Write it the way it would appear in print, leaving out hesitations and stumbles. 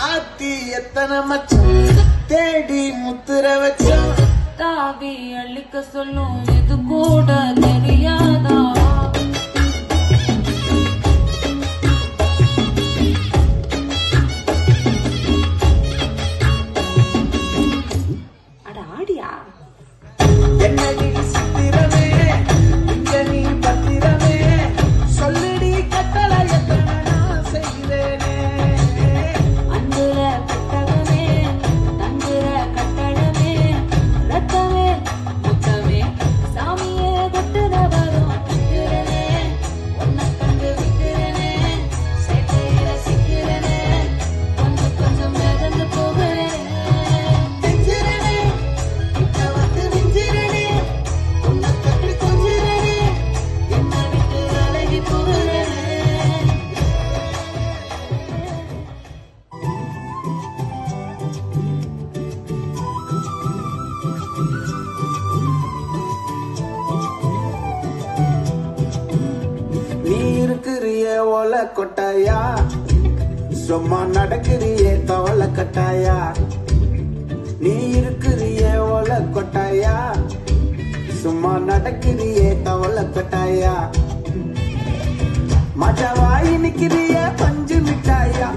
ஆத்தி எத்தனை மச்சம் தேடி முத்துற வச்சோம் தாவி அள்ளிக்க சொல்லும் இது கூட தெரியாதா அட ஆடியா என்னடி சித்திரமே இங்க நீ பத்திரமே சொல்லுடி கட்டளை எத்தனை நான் செய்வேனே அன்புல கட்டகமே தங்குற கட்டடமே ரத்தமே முத்தமே சாமியே தொட்டுன வரும் விக்கிறனே உன்னை கண்டு விக்கிறனே சேட்டையில சிக்கிறனே கொஞ்சம் கொஞ்சம் மிதந்து போகிறேன் செஞ்சிரனே கிட்ட வந்து மிஞ்சிரனே உன்னை கட்டி கொஞ்சிரனே என்னை விட்டு அழகி போகிறேன் நீ இருக்கிறிய ஓல கொட்டாயா சும்மா நடக்கிறிய தவள கட்டாயா நீ இருக்கிறிய ஓல கொட்டாயா சும்மா நடக்கிறிய தவள கட்டாயா மஜவாயி நிக்கிறிய பஞ்சு மிட்டாயா